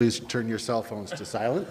Please turn your cell phones to silent.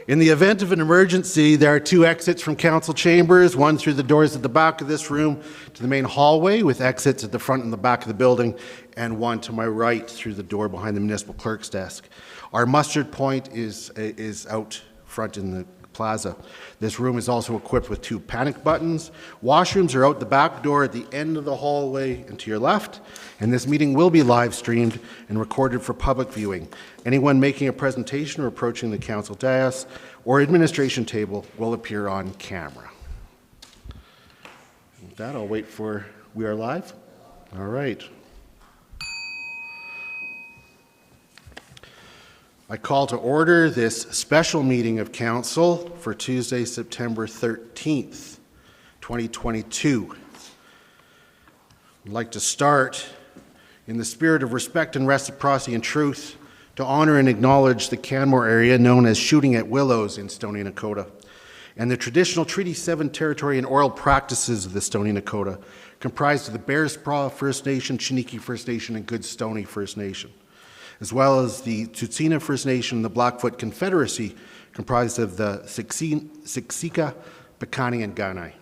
In the event of an emergency, there are two exits from council chambers, one through the doors at the back of this room to the main hallway with exits at the front and the back of the building, and one to my right through the door behind the municipal clerk's desk. Our muster point is out front in the plaza. This room is also equipped with two panic buttons. Washrooms are out the back door at the end of the hallway and to your left. And this meeting will be live streamed and recorded for public viewing. Anyone making a presentation or approaching the council dais or administration table will appear on camera. With that, I'll wait for we are live. All right. I call to order this special meeting of council for Tuesday, September 13th, 2022. I'd like to start in the spirit of respect and reciprocity and truth to honor and acknowledge the Canmore area known as Shooting at Willows in Stoney Nakoda and the traditional Treaty 7 territory and oral practices of the Stoney Nakoda, comprised of the Bearspaw First Nation, Chiniki First Nation, and Good Stoney First Nation, as well as the Tsuut'ina First Nation and the Blackfoot Confederacy, comprised of the Siksika, Piikani, and Kainai.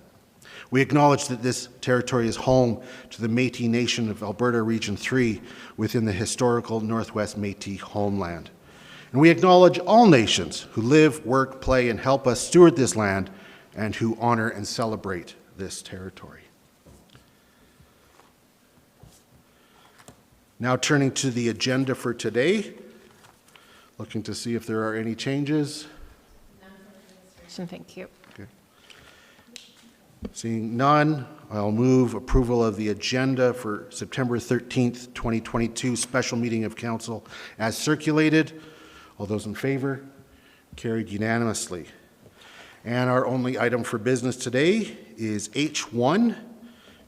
We acknowledge that this territory is home to the Métis Nation of Alberta Region 3 within the historical Northwest Métis homeland. And we acknowledge all nations who live, work, play, and help us steward this land and who honor and celebrate this territory. Now turning to the agenda for today, looking to see if there are any changes. None. Thank you. Okay. Seeing none, I'll move approval of the agenda for September 13th, 2022 special meeting of council as circulated. All those in favor? Carried unanimously. And our only item for business today is H1,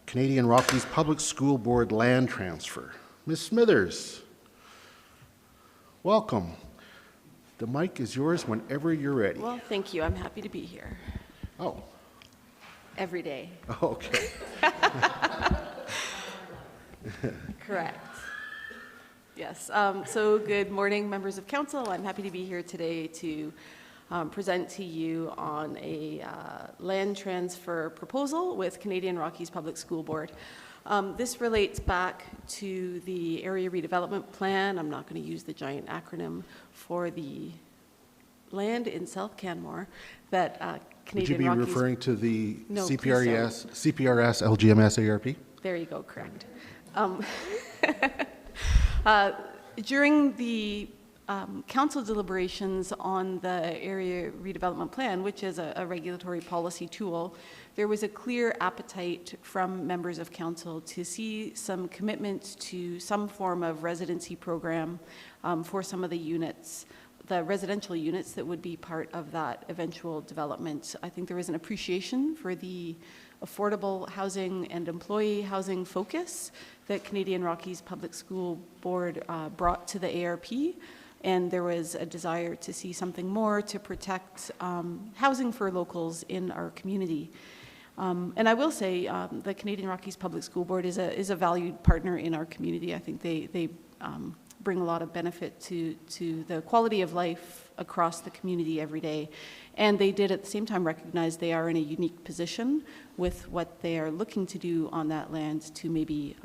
Canadian Rockies Public School Board land transfer. Ms. Smithers, welcome. The mic is yours whenever you're ready. Well, thank you. I'm happy to be here. Oh. Every day. Okay. Correct. Yes. So good morning, members of council. I'm happy to be here today to present to you on a land transfer proposal with Canadian Rockies Public School Board. This relates back to the area redevelopment plan. I'm not going to use the giant acronym for the land in South Canmore that Canadian Rockies... Would you be referring to the No, CPRS, LGMS, ARP? There you go, correct. During the council deliberations on the area redevelopment plan, which is a regulatory policy tool, there was a clear appetite from members of council to see some commitment to some form of residency program for some of the units, the residential units that would be part of that eventual development. I think there was an appreciation for the affordable housing and employee housing focus that Canadian Rockies Public School Board brought to the ARP. And there was a desire to see something more to protect housing for locals in our community. And I will say the Canadian Rockies Public School Board is a valued partner in our community. I think they bring a lot of benefit to the quality of life across the community every day. And they did at the same time recognize they are in a unique position with what they are looking to do on that land to maybe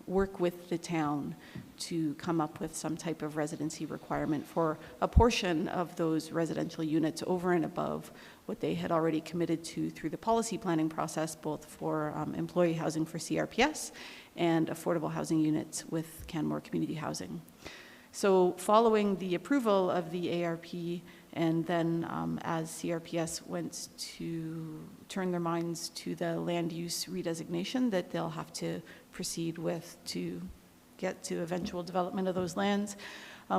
work with the town to come up with some type of residency requirement for a portion of those residential units over and above what they had already committed to through the policy planning process, both for employee housing for CRPS and affordable housing units with Canmore Community Housing. So following the approval of the ARP, and then as CRPS went to turn their minds to the land use redesignation that they'll have to proceed with to get to eventual development of those lands,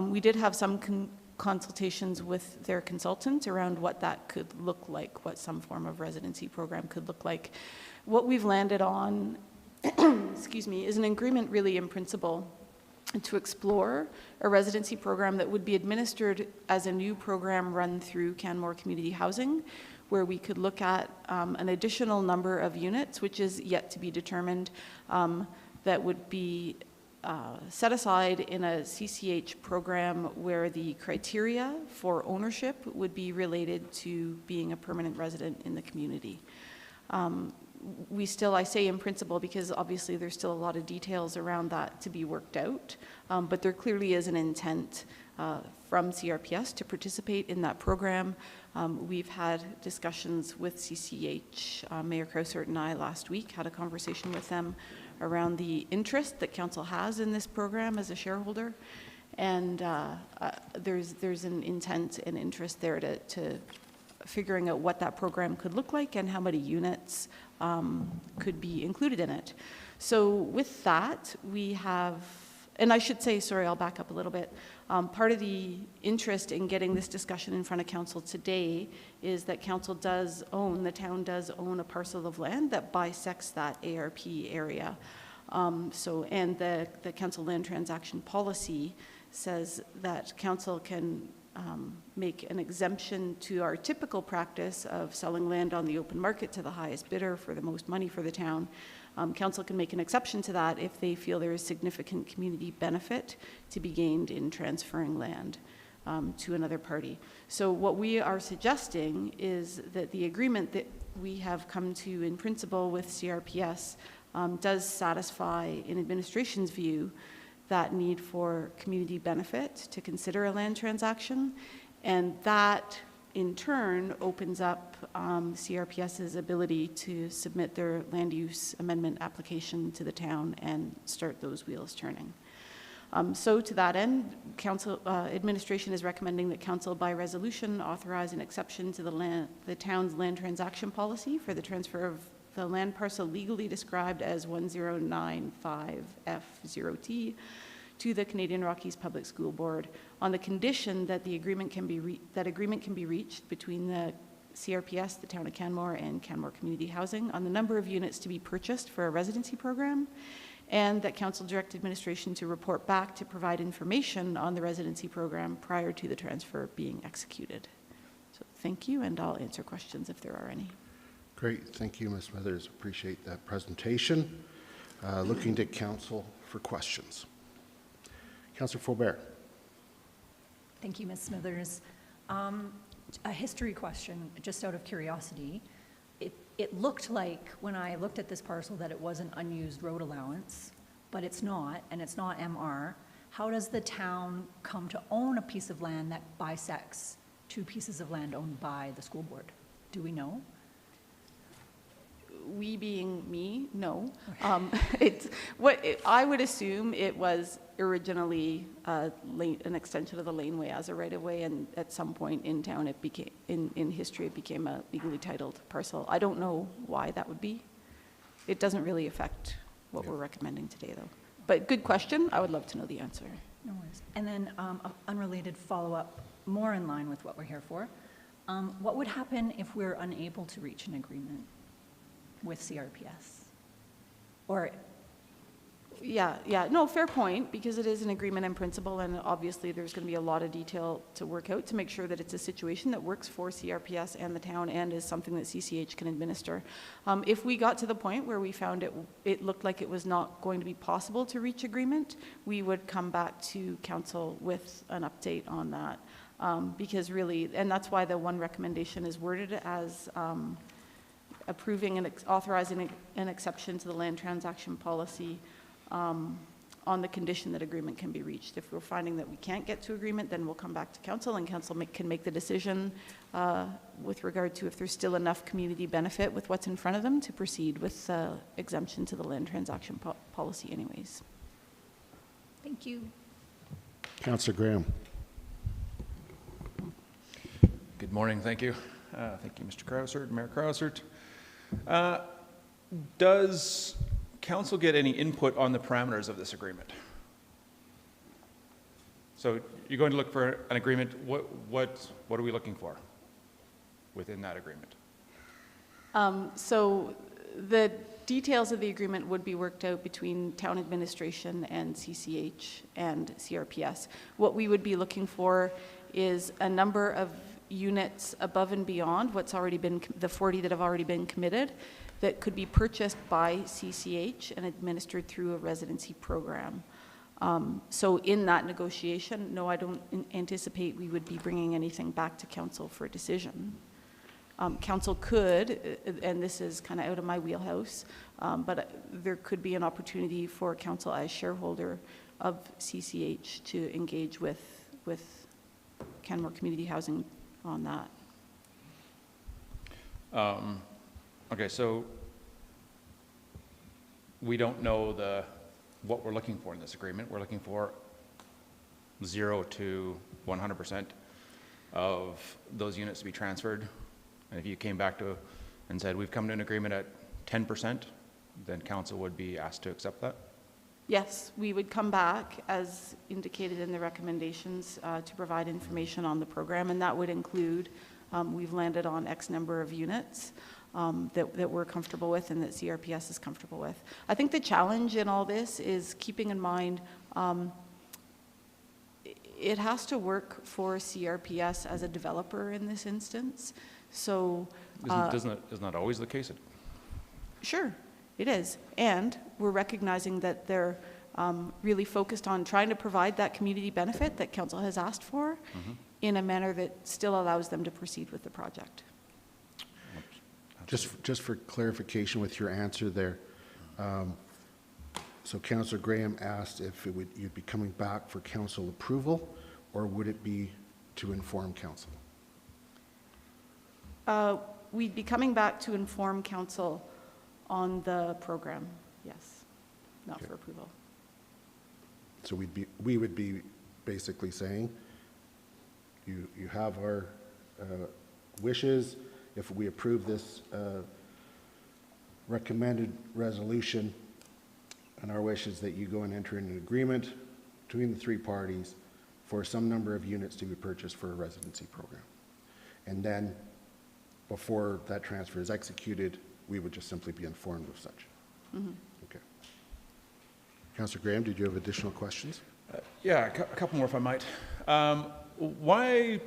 we did have some consultations with their consultant around what that could look like, what some form of residency program could look like. What we've landed on, excuse me, is an agreement really in principle to explore a residency program that would be administered as a new program run through Canmore Community Housing, where we could look at an additional number of units, which is yet to be determined, that would be set aside in a CCH program where the criteria for ownership would be related to being a permanent resident in the community. We still, I say in principle because obviously there's still a lot of details around that to be worked out, but there clearly is an intent from CRPS to participate in that program. We've had discussions with CCH. Mayor Krausert and I last week had a conversation with them around the interest that council has in this program as a shareholder, and there's an intent and interest there to figuring out what that program could look like and how many units could be included in it. So with that, we have, and I should say, sorry, I'll back up a little bit. Part of the interest in getting this discussion in front of council today is that council does own, the town does own a parcel of land that bisects that ARP area. And the council land transaction policy says that council can make an exemption to our typical practice of selling land on the open market to the highest bidder for the most money for the town. Council can make an exception to that if they feel there is significant community benefit to be gained in transferring land to another party. So what we are suggesting is that the agreement that we have come to in principle with CRPS does satisfy, in administration's view, that need for community benefit to consider a land transaction, and that in turn opens up CRPS's ability to submit their land use amendment application to the town and start those wheels turning. So to that end, council administration is recommending that council by resolution authorize an exception to the town's land transaction policy for the transfer of the land parcel legally described as 1095F0T to the Canadian Rockies Public School Board on the condition that the agreement can be reached between the CRPS, the Town of Canmore, and Canmore Community Housing on the number of units to be purchased for a residency program, and that council direct administration to report back to provide information on the residency program prior to the transfer being executed. So thank you, and I'll answer questions if there are any. Great, thank you, Ms. Smithers. Appreciate that presentation. Looking to council for questions. Councillor Faubert. Thank you, Ms. Smithers. A history question, just out of curiosity. It looked like, when I looked at this parcel, that it was an unused road allowance, but it's not, and it's not MR. How does the town come to own a piece of land that bisects two pieces of land owned by the school board? Do we know? We being me, no. I would assume it was originally an extension of the laneway as a right-of-way, and at some point in town, it became, in history, it became a legally titled parcel. I don't know why that would be. It doesn't really affect what we're recommending today, though. But good question. I would love to know the answer. No worries. And then an unrelated follow-up, more in line with what we're here for. What would happen if we're unable to reach an agreement with CRPS? Or Yeah, no, fair point, because it is an agreement in principle, and obviously there's going to be a lot of detail to work out to make sure that it's a situation that works for CRPS and the town and is something that CCH can administer. If we got to the point where we found it looked like it was not going to be possible to reach agreement, we would come back to council with an update on that. Because really, and that's why the one recommendation is worded as approving and authorizing an exception to the land transaction policy on the condition that agreement can be reached. If we're finding that we can't get to agreement, then we'll come back to council, and council can make the decision with regard to if there's still enough community benefit with what's in front of them to proceed with exemption to the land transaction policy anyways. thank you. Councillor Graham. Good morning, thank you. Thank you, Mr. Krausert, Mayor Krausert. Does council get any input on the parameters of this agreement? So you're going to look for an agreement. What are we looking for within that agreement? So the details of the agreement would be worked out between town administration and CCH and CRPS. What we would be looking for is a number of units above and beyond what's already been, the 40 that have already been committed, that could be purchased by CCH and administered through a residency program. So in that negotiation, no, I don't anticipate we would be bringing anything back to council for a decision. Council could, and this is kind of out of my wheelhouse, but there could be an opportunity for council as shareholder of CCH to engage with Canmore Community Housing on that. Okay, so we don't know what we're looking for in this agreement. We're looking for 0 to 100% of those units to be transferred. And if you came back and said, we've come to an agreement at 10%, then council would be asked to accept that? Yes, we would come back, as indicated in the recommendations, to provide information on the program, and that would include, we've landed on X number of units that we're comfortable with and that CRPS is comfortable with. I think the challenge in all this is keeping in mind it has to work for CRPS as a developer in this instance. So Isn't that always the case? sure, it is. And we're recognizing that they're really focused on trying to provide that community benefit that council has asked for in a manner that still allows them to proceed with the project. Just for clarification with your answer there, so Councillor Graham asked if you'd be coming back for council approval, or would it be to inform council? We'd be coming back to inform council on the program, yes, not Okay. for approval. So we would be basically saying, you have our wishes. If we approve this recommended resolution, and our wish is that you go and enter into an agreement between the three parties for some number of units to be purchased for a residency program. And then, before that transfer is executed, we would just simply be informed of such. Okay. Councillor Graham, did you have additional questions? Yeah, a couple more if I might. Why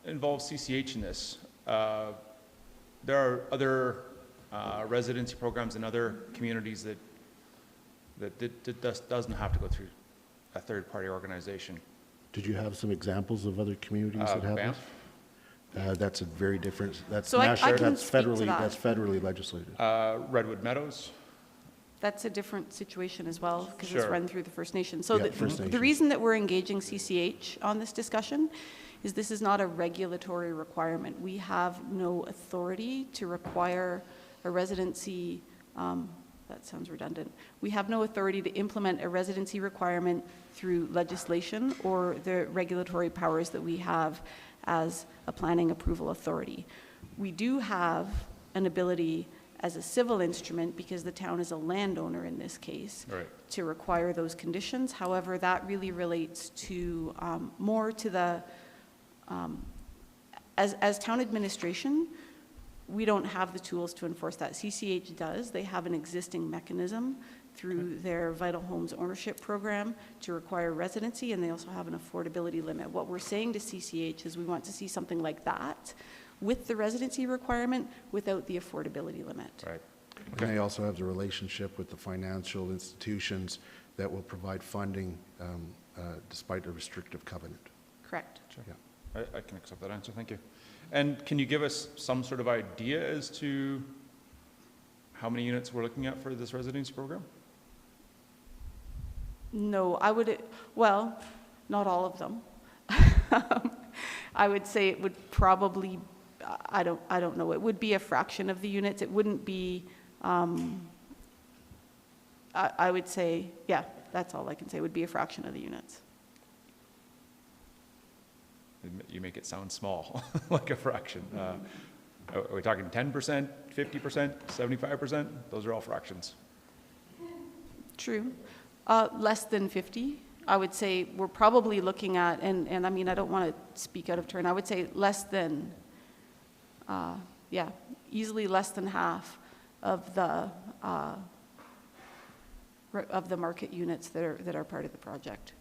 involve CCH in this? There are other residency programs in other communities that doesn't have to go through a third-party organization. Did you have some examples of other communities that have this? Banff, That's a very different, that's So I national, can that's speak to federally, that. that's federally legislated. Redwood Meadows. That's a different situation as well, because it's Sure. run through the First Nation. So Yeah, First the Nations. reason that we're engaging CCH on this discussion is this is not a regulatory requirement. We have no authority to require a residency, that sounds redundant. We have no authority to implement a residency requirement through legislation or the regulatory powers that we have as a planning approval authority. We do have an ability as a civil instrument, because the town is a landowner in this case, Right. to require those conditions. However, that really relates to more to the, as town administration, we don't have the tools to enforce that. CCH does. They have an existing mechanism through their Vital Homes ownership program to require residency, and they also have an affordability limit. What we're saying to CCH is we want to see something like that with the residency requirement without the affordability limit. Right. And they also have the relationship with the financial institutions that will provide funding despite a restrictive covenant. Correct. Yeah. I can accept that answer, thank you. And can you give us some sort of idea as to how many units we're looking at for this residency program? No, I would, well, not all of them. I would say it would probably, I don't know, it would be a fraction of the units. It wouldn't be, I would say, yeah, that's all I can say, it would be a fraction of the units. You make it sound small, like a fraction. Are we talking 10%, 50%, 75%? Those are all fractions. True. Less than 50, I would say we're probably looking at, and I mean, I don't want to speak out of turn, I would say less than, yeah, easily less than half of the market units that are part of the project.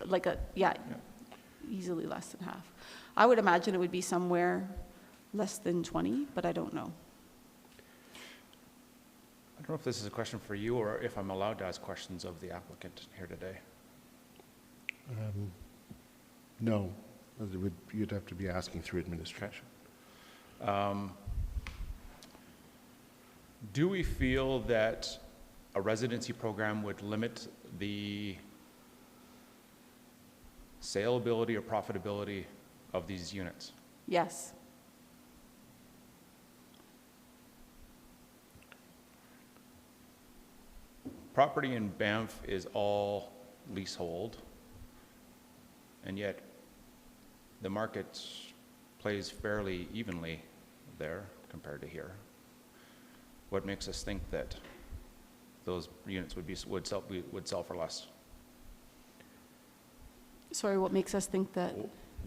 Like easily less than half. I would imagine it would be somewhere less than 20, but I don't know. don't know if this is a question for you or if I'm allowed to ask questions of the applicant here today. No, you'd have to be asking through administration. Do we feel that a residency program would limit the saleability or profitability of these units? Yes. Property in Banff is all leasehold, and yet the market plays fairly evenly there compared to here. What makes us think that those units would sell for less? Sorry, what makes us think that?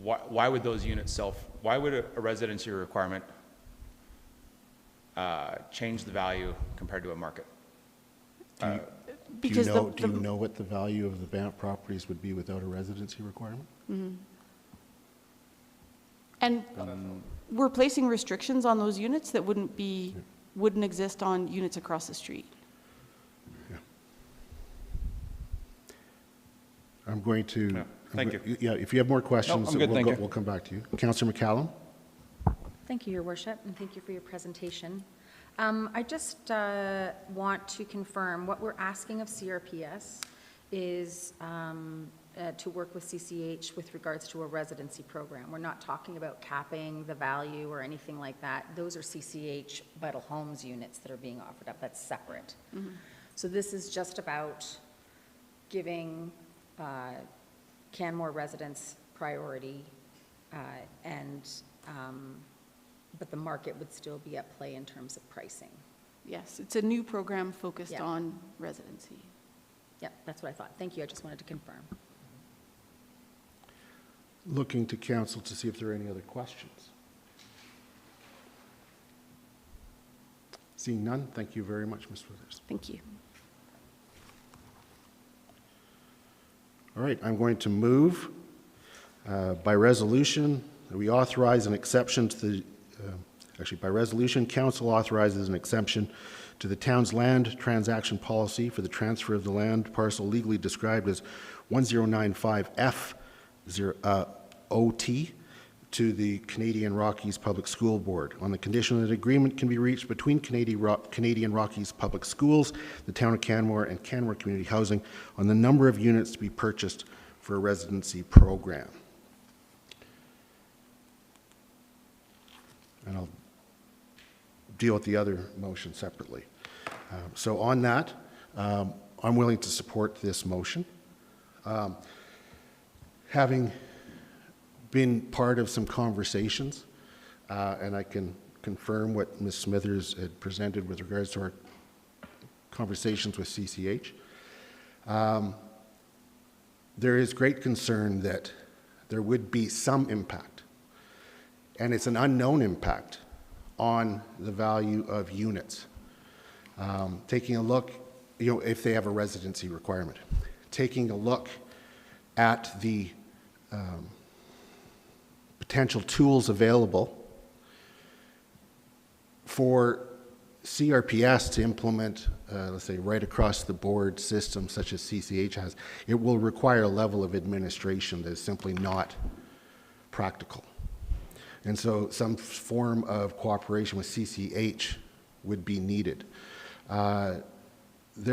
Why would those units sell? Why would a residency requirement change the value compared to a market? Because do you know what the value of the Banff properties would be without a residency requirement? And we're placing restrictions on those units that wouldn't exist on units across the street. Yeah. I'm going to. Yeah, thank you. Yeah, if you have more questions, I'm good, thank you. we'll come back to you. Councillor McCallum? Thank you, Your Worship, and thank you for your presentation. I just want to confirm what we're asking of CRPS is to work with CCH with regards to a residency program. We're not talking about capping the value or anything like that. Those are CCH Vital Homes units that are being offered up. That's separate. So this is just about giving Canmore residents priority but the market would still be at play in terms of pricing. Yes, it's a new program focused Yeah. on residency. Yep, that's what I thought. Thank you. I just wanted to confirm. Looking to council to see if there are any other questions. Seeing none, thank you very much, Ms. Withers. Thank you. All right, I'm going to move by resolution, we authorize an exception to the, by resolution, council authorizes an exemption to the town's land transaction policy for the transfer of the land parcel legally described as 1095F OT to the Canadian Rockies Public School Board on the condition that agreement can be reached between Canadian Rockies Public Schools, the town of Canmore, and Canmore Community Housing on the number of units to be purchased for a residency program. And I'll deal with the other motion separately. So on that, I'm willing to support this motion. Having been part of some conversations, and I can confirm what Ms. Smithers had presented with regards to our conversations with CCH, there is great concern that there would be some impact, and it's an unknown impact on the value of units. Taking a look, if they have a residency requirement, taking a look at the potential tools available for CRPS to implement, let's say, right across the board systems such as CCH has, it will require a level of administration that is simply not practical. And so some form of cooperation with CCH would be needed. There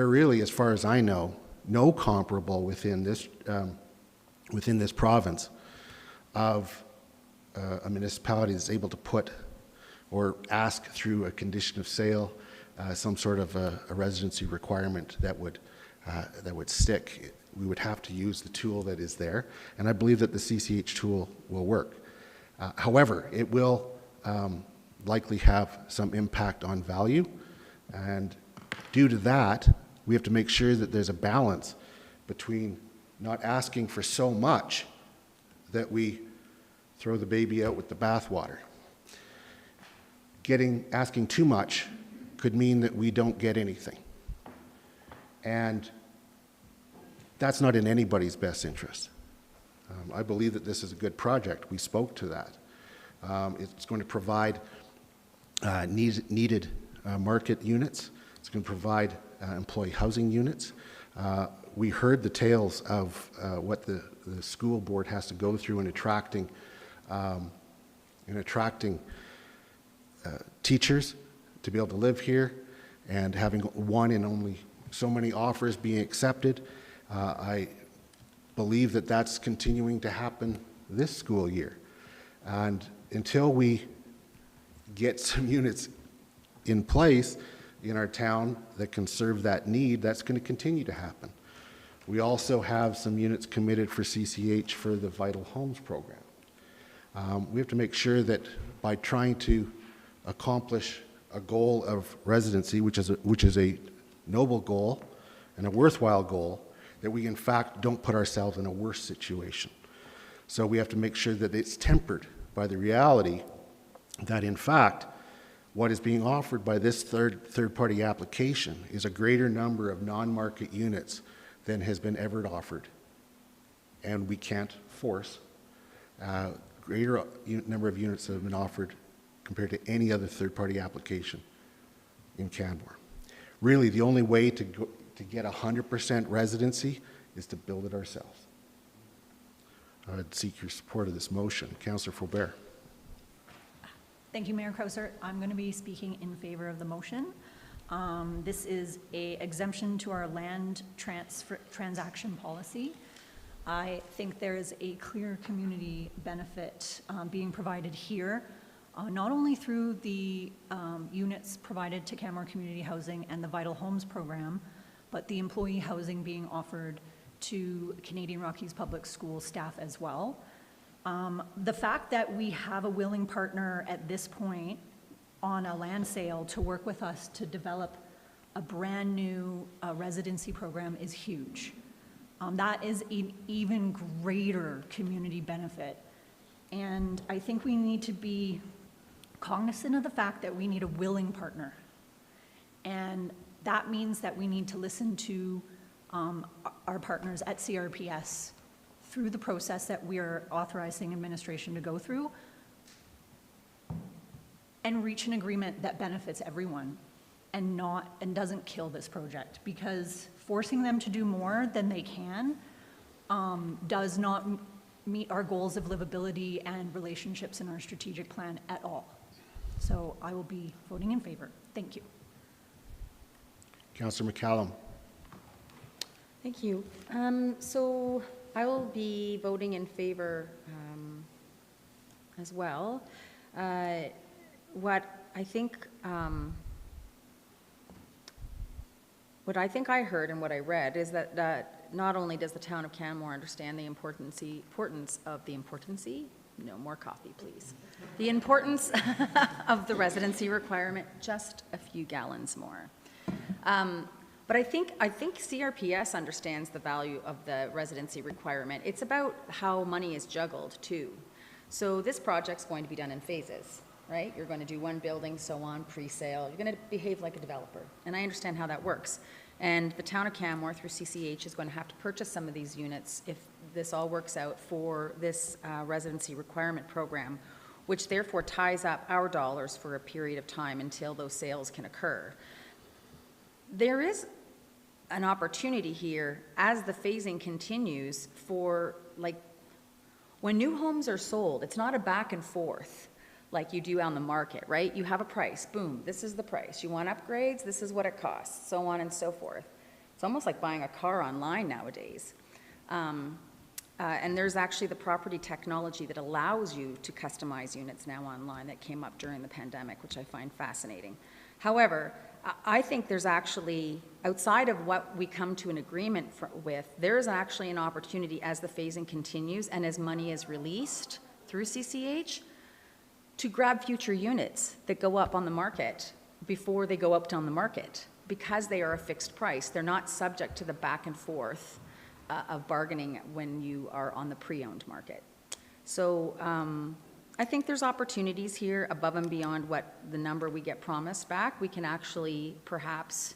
really, as far as I know, no comparable within this province of a municipality that's able to put or ask through a condition of sale some sort of a residency requirement that would stick. We would have to use the tool that is there, and I believe that the CCH tool will work. However, it will likely have some impact on value, and due to that, we have to make sure that there's a balance between not asking for so much that we throw the baby out with the bathwater. Asking too much could mean that we don't get anything. And that's not in anybody's best interest. I believe that this is a good project. We spoke to that. It's going to provide needed market units. It's going to provide employee housing units. We heard the tales of what the school board has to go through in attracting teachers to be able to live here, and having one in only so many offers being accepted. I believe that that's continuing to happen this school year. And until we get some units in place in our town that can serve that need, that's going to continue to happen. We also have some units committed for CCH for the Vital Homes program. We have to make sure that by trying to accomplish a goal of residency, which is a noble goal and a worthwhile goal, that we in fact don't put ourselves in a worse situation. So we have to make sure that it's tempered by the reality that in fact what is being offered by this third-party application is a greater number of non-market units than has been ever offered. And we can't force greater number of units that have been offered compared to any other third-party application in Canmore. Really, the only way to get 100% residency is to build it ourselves. I would seek your support of this motion. Councillor Faubert. Thank you, Mayor Krauser. I'm going to be speaking in favor of the motion. This is an exemption to our land transaction policy. I think there is a clear community benefit being provided here, not only through the units provided to Canmore Community Housing and the Vital Homes program, but the employee housing being offered to Canadian Rockies Public School staff as well. The fact that we have a willing partner at this point on a land sale to work with us to develop a brand new residency program is huge. That is an even greater community benefit. And I think we need to be cognizant of the fact that we need a willing partner. And that means that we need to listen to our partners at CRPS through the process that we are authorizing administration to go through and reach an agreement that benefits everyone and doesn't kill this project, because forcing them to do more than they can does not meet our goals of livability and relationships in our strategic plan at all. So I will be voting in favor. Thank you. Councillor McCallum. Thank you. So I will be voting in favor as well. What I think I heard and what I read is that not only does the town of Canmore understand the importance of the residency requirement, just a few gallons more. But I think CRPS understands the value of the residency requirement. It's about how money is juggled too. So this project's going to be done in phases, right? You're going to do one building, so on, pre-sale. You're going to behave like a developer, and I understand how that works. And the town of Canmore, through CCH, is going to have to purchase some of these units if this all works out for this residency requirement program, which therefore ties up our dollars for a period of time until those sales can occur. There is an opportunity here as the phasing continues for, like, when new homes are sold, it's not a back and forth like you do on the market, right? You have a price, boom, this is the price. You want upgrades, this is what it costs, so on and so forth. It's almost like buying a car online nowadays. And there's actually the property technology that allows you to customize units now online that came up during the pandemic, which I find fascinating. However, I think there's actually, outside of what we come to an agreement with, there's actually an opportunity as the phasing continues and as money is released through CCH to grab future units that go up on the market before they go up on the market, because they are a fixed price. They're not subject to the back and forth of bargaining when you are on the pre-owned market. So I think there's opportunities here above and beyond what the number we get promised back. We can actually perhaps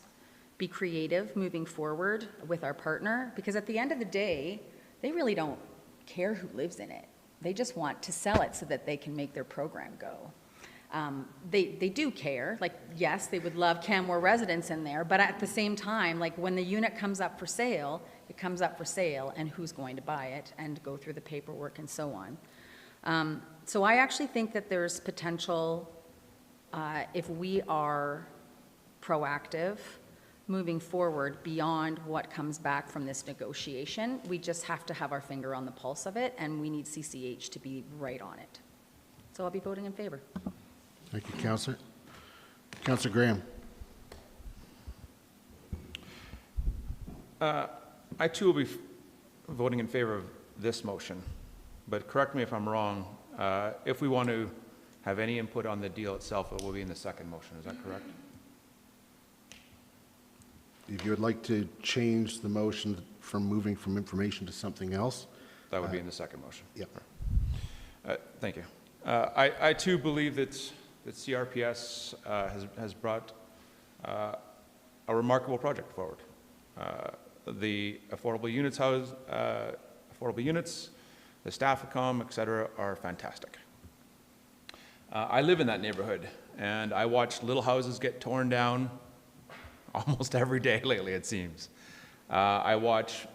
be creative moving forward with our partner, because at the end of the day, they really don't care who lives in it. They just want to sell it so that they can make their program go. They do care, like, yes, they would love Canmore residents in there, but at the same time, like, when the unit comes up for sale, it comes up for sale, and who's going to buy it, and go through the paperwork and so on. So I actually think that there's potential, if we are proactive, moving forward beyond what comes back from this negotiation. We just have to have our finger on the pulse of it, and we need CCH to be right on it. So I'll be voting in favor. Thank you, Councillor. Councillor Graham. I too will be voting in favor of this motion, but correct me if I'm wrong. If we want to have any input on the deal itself, it will be in the second motion. Is that correct? If you would like to change the motion from moving from information to something else. That would be in the second motion. Yep. Thank you. I too believe that CRPS has brought a remarkable project forward. The affordable units, the staff accom, et cetera, are fantastic. I live in that neighborhood, and I watch little houses get torn down almost every day lately, it seems. I watch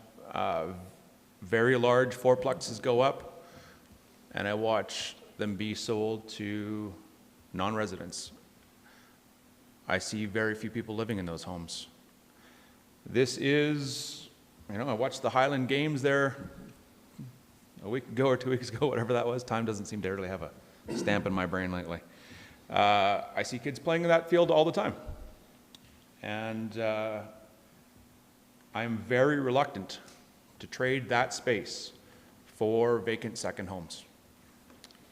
very large fourplexes go up, and I watch them be sold to non-residents. I see very few people living in those homes. This is, I watched the Highland Games there a week ago or 2 weeks ago, whatever that was. Time doesn't seem to really have a stamp in my brain lately. I see kids playing in that field all the time. And I'm very reluctant to trade that space for vacant second homes.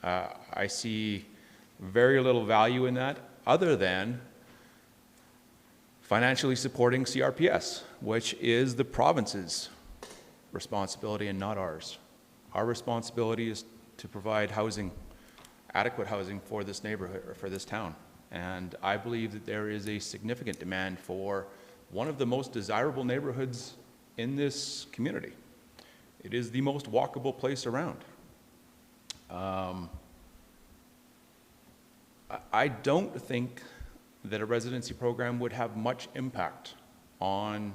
I see very little value in that other than financially supporting CRPS, which is the province's responsibility and not ours. Our responsibility is to provide housing, adequate housing for this neighborhood or for this town. And I believe that there is a significant demand for one of the most desirable neighborhoods in this community. It is the most walkable place around. I don't think that a residency program would have much impact on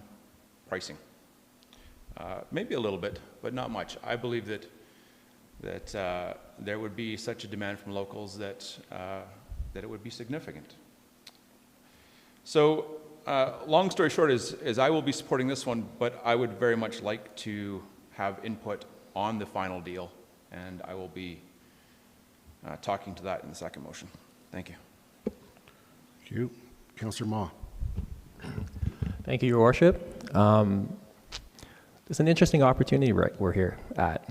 pricing. Maybe a little bit, but not much. I believe that there would be such a demand from locals that it would be significant. So long story short is I will be supporting this one, but I would very much like to have input on the final deal, and I will be talking to that in the second motion. Thank you. Thank you. Councillor Ma. Thank you, Your Worship. It's an interesting opportunity we're here at.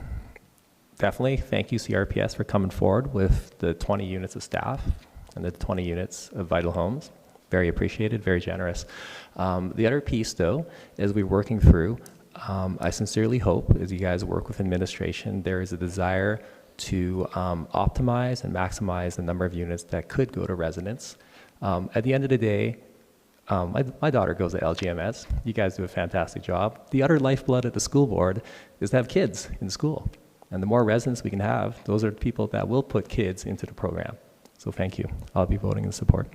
Definitely, thank you, CRPS, for coming forward with the 20 units of staff and the 20 units of Vital Homes. Very appreciated, very generous. The other piece, though, is we're working through, I sincerely hope, as you guys work with administration, there is a desire to optimize and maximize the number of units that could go to residents. At the end of the day, my daughter goes to LGMS. You guys do a fantastic job. The utter lifeblood of the school board is to have kids in school. And the more residents we can have, those are the people that will put kids into the program. So thank you. I'll be voting in support.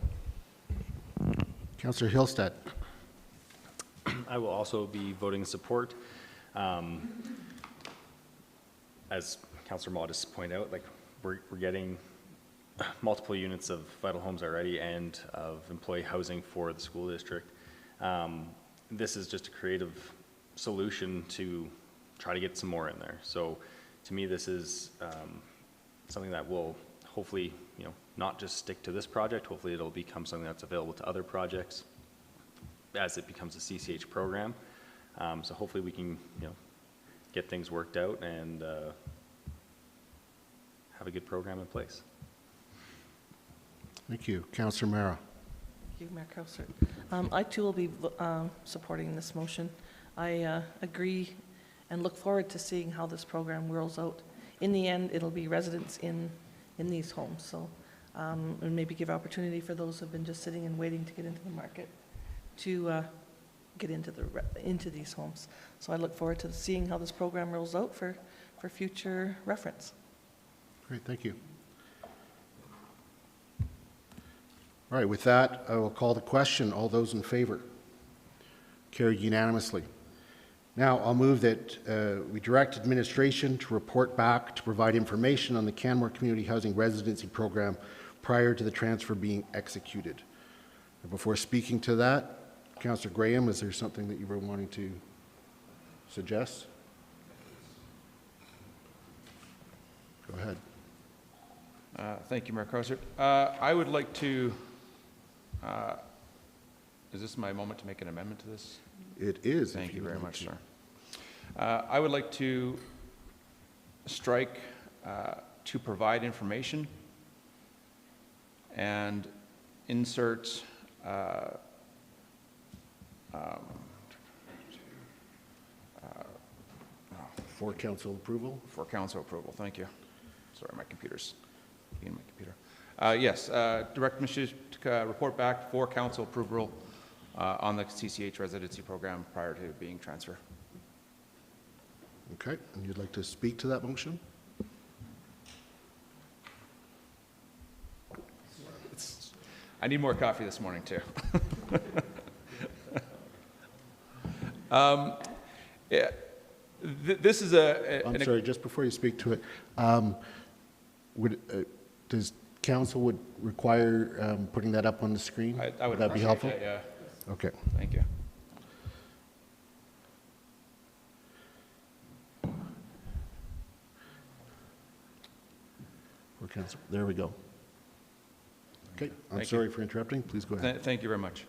Councillor Hillstead. I will also be voting in support. As Councillor Modis pointed out, like we're getting multiple units of Vital Homes already and of employee housing for the school district. This is just a creative solution to try to get some more in there. So to me, this is something that will hopefully, not just stick to this project. Hopefully it'll become something that's available to other projects as it becomes a CCH program. So hopefully we can, get things worked out and have a good program in place. Thank you. Councillor Mara. Thank you, Mayor Councillor. I too will be supporting this motion. I agree and look forward to seeing how this program rolls out. In the end, it'll be residents in these homes, so and maybe give opportunity for those who've been just sitting and waiting to get into the market to get into these homes. So I look forward to seeing how this program rolls out for future reference. Great, thank you. All right, with that, I will call the question. All those in favor? Carried unanimously. Now, I'll move that we direct administration to report back to provide information on the Canmore Community Housing Residency Program prior to the transfer being executed. And before speaking to that, Councillor Graham, is there something that you were wanting to suggest? Go ahead. Thank you, Mayor Crowser. I would like to, is this my moment to make an amendment to this? It is. Thank you very much, sir. I would like to strike to provide information and insert For council approval? for council approval. Thank you. Sorry, my computer's in my computer. Yes, direct administration to report back for council approval on the CCH residency program prior to being transferred. Okay, and you'd like to speak to that motion? I need more coffee this morning, too. Yeah, this is I'm sorry, just before you speak to it, does council would require putting that up on the screen? I would that be helpful? appreciate that, yeah. Okay. Thank you. For council, there we go. Okay, I'm Thank sorry for interrupting. Please go ahead. Thank you very much.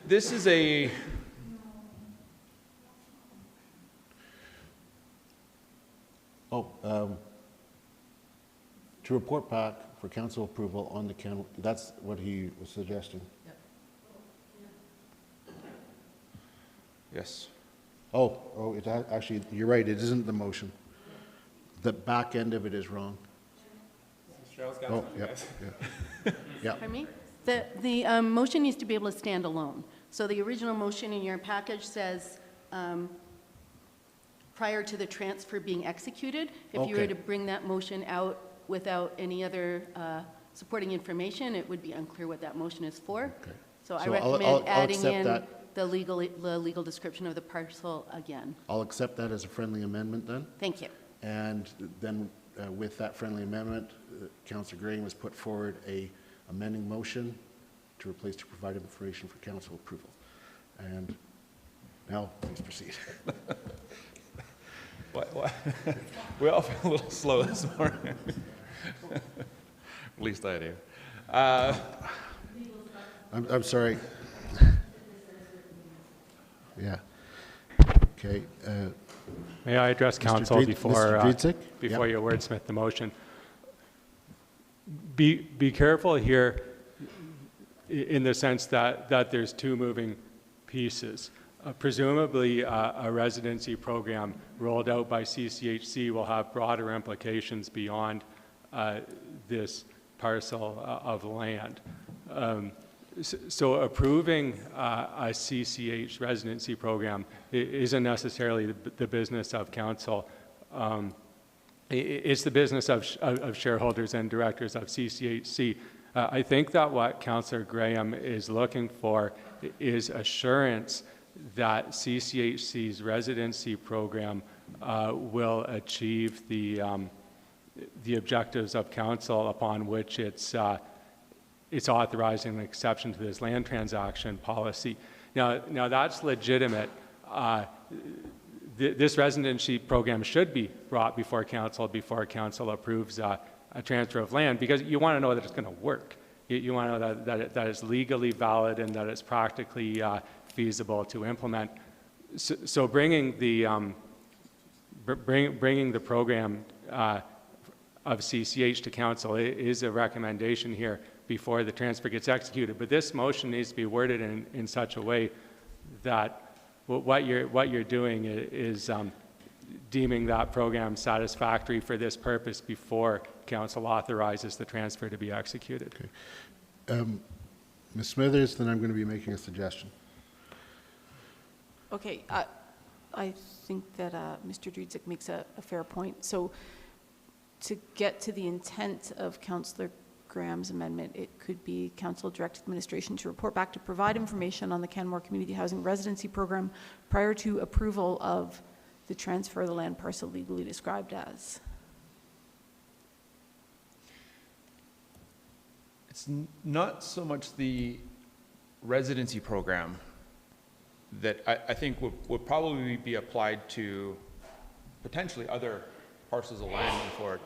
This is a To report back for council approval on the Canmore, that's what he was suggesting. yes. Actually, you're right, it isn't the motion. The back end of it is wrong. Oh, yeah, yeah. Yeah, Pardon me? The motion needs to be able to stand alone. So the original motion in your package says, prior to the transfer being executed. If you were Okay. to bring that motion out without any other supporting information, it would be unclear what that motion is for. Okay. So I So I'll recommend adding accept in that. the legal description of the parcel again. I'll accept that as a friendly amendment then. Thank you. And then with that friendly amendment, Councillor Graham has put forward a amending motion to replace to provide information for council approval. And now, please proceed. What? We all feel a little slow this morning. At least I do. I'm sorry. Yeah. Okay. May I address council Mr. before Driedzik? before Yeah. you wordsmith the motion? Be careful here in the sense that there's two moving pieces. Presumably, a residency program rolled out by CCHC will have broader implications beyond this parcel of land. So approving a CCH residency program isn't necessarily the business of council. It's the business of shareholders and directors of CCHC. I think that what Councillor Graham is looking for is assurance that CCHC's residency program will achieve the objectives of council upon which it's authorizing an exception to this land transaction policy. Now that's legitimate. This residency program should be brought before council approves a transfer of land, because you want to know that it's going to work. You want to know that it's legally valid and that it's practically feasible to implement. So bringing the program of CCH to council is a recommendation here before the transfer gets executed. But this motion needs to be worded in such a way that what you're doing is deeming that program satisfactory for this purpose before council authorizes the transfer to be executed. Okay. Ms. Smithers, then I'm going to be making a suggestion. Okay, I think that Mr. Driedzik makes a fair point. So to get to the intent of Councillor Graham's amendment, it could be council direct administration to report back to provide information on the Canmore Community Housing Residency Program prior to approval of the transfer of the land parcel legally described as. It's not so much the residency program that I think would probably be applied to potentially other parcels of land moving forward.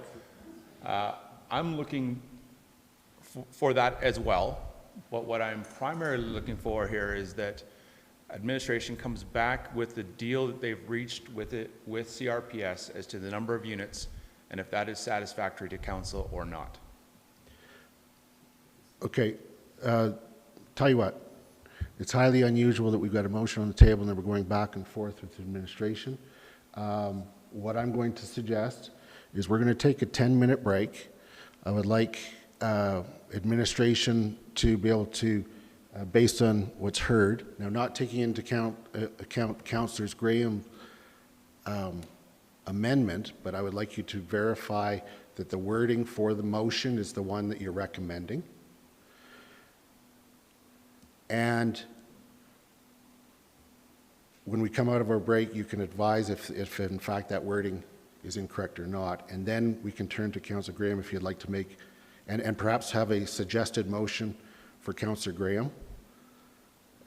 I'm looking for that as well. But what I'm primarily looking for here is that administration comes back with the deal that they've reached with CRPS as to the number of units and if that is satisfactory to council or not. Okay, tell you what, it's highly unusual that we've got a motion on the table and then we're going back and forth with administration. What I'm going to suggest is we're going to take a 10-minute break. I would like administration to be able to, based on what's heard, now not taking into account Councillor Graham's amendment, but I would like you to verify that the wording for the motion is the one that you're recommending. And when we come out of our break, you can advise if in fact that wording is incorrect or not. And then we can turn to Councillor Graham if you'd like to make, and perhaps have a suggested motion for Councillor Graham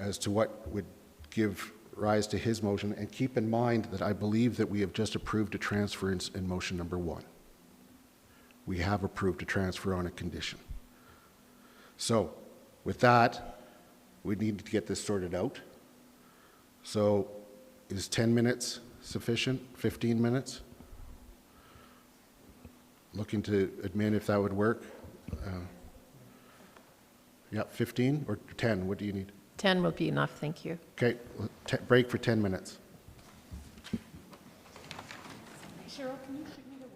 as to what would give rise to his motion. And keep in mind that I believe that we have just approved a transfer in motion number 1. We have approved a transfer on a condition. So with that, we need to get this sorted out. So is 10 minutes sufficient? 15 minutes? Looking to admin if that would work. Yeah, 15 or 10? What do you need? 10 will be enough, thank you. Okay, break for 10 minutes. Cheryl, can you shoot me the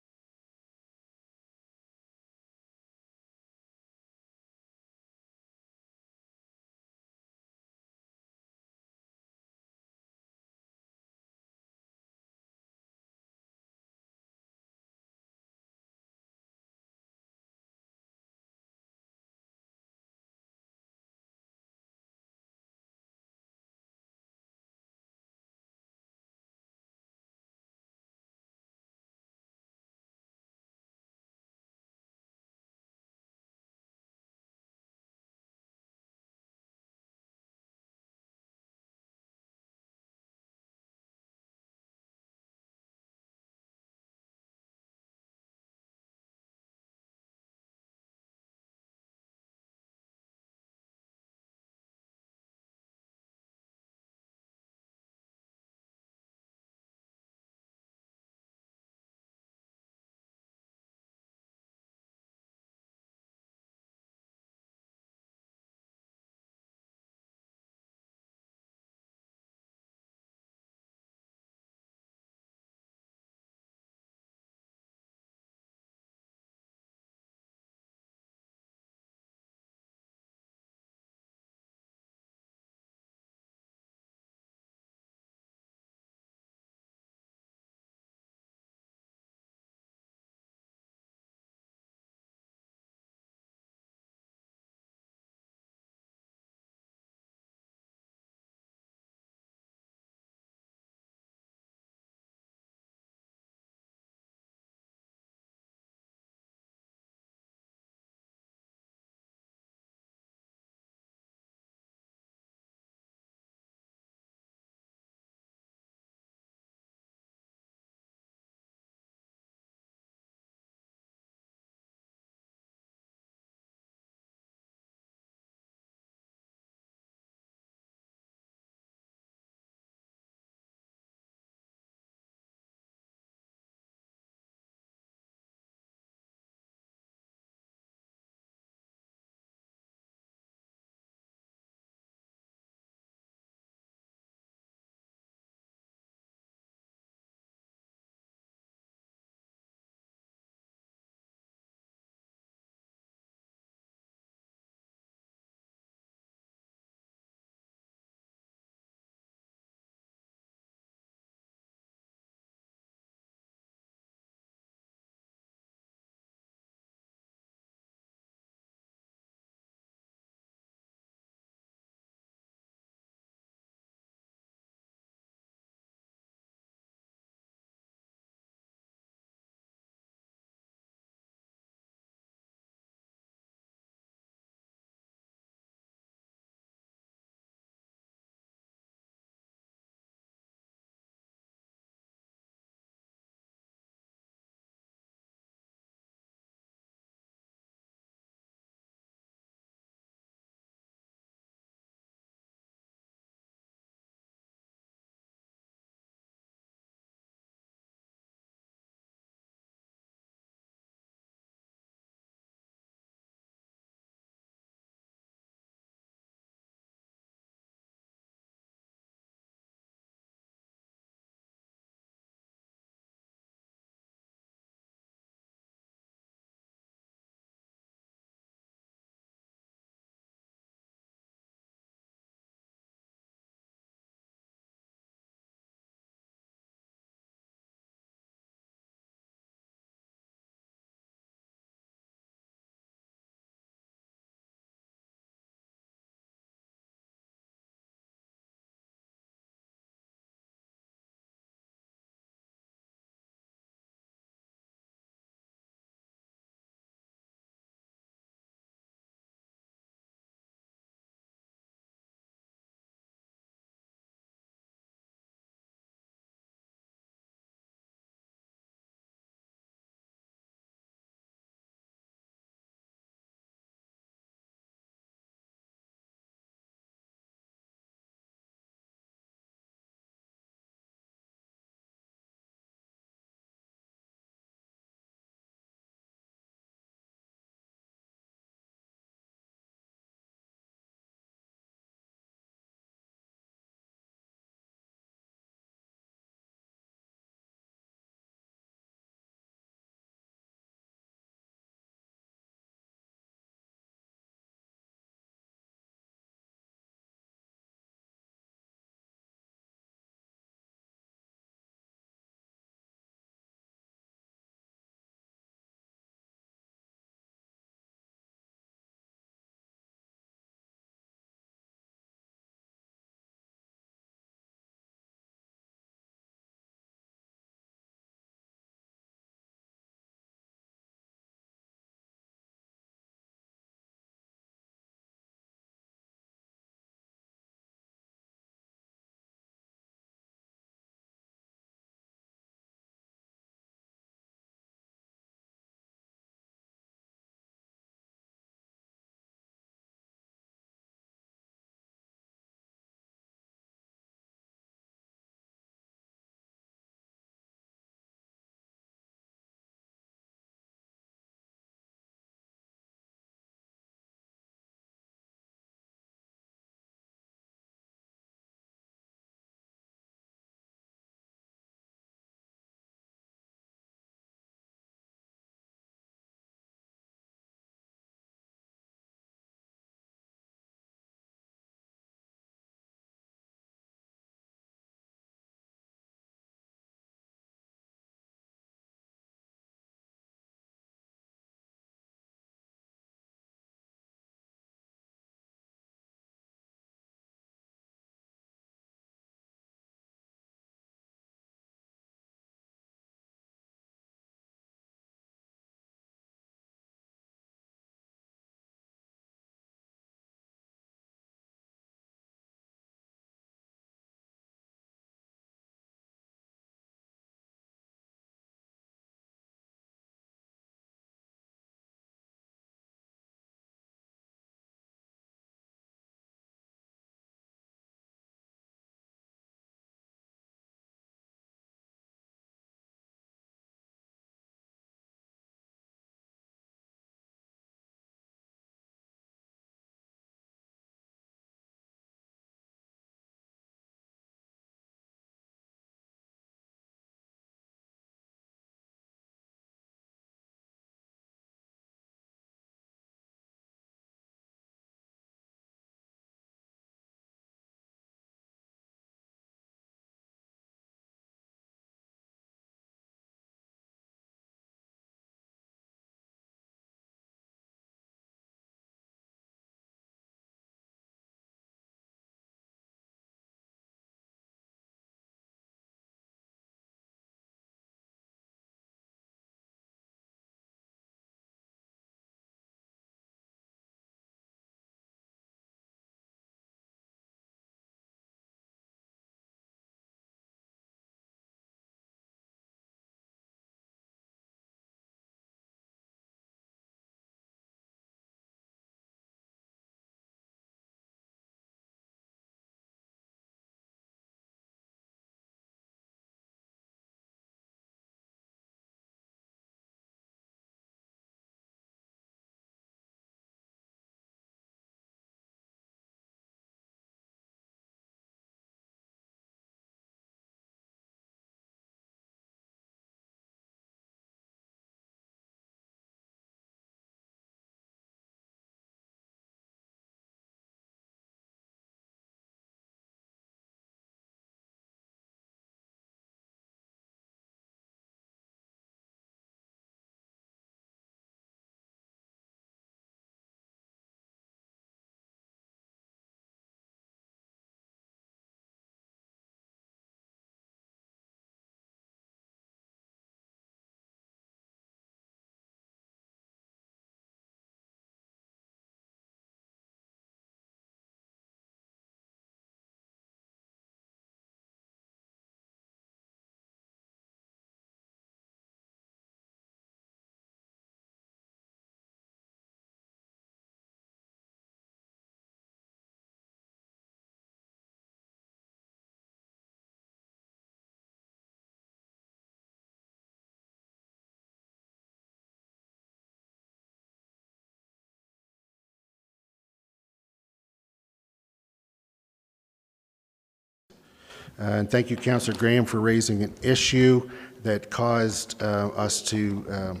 And thank you, Councillor Graham, for raising an issue that caused us to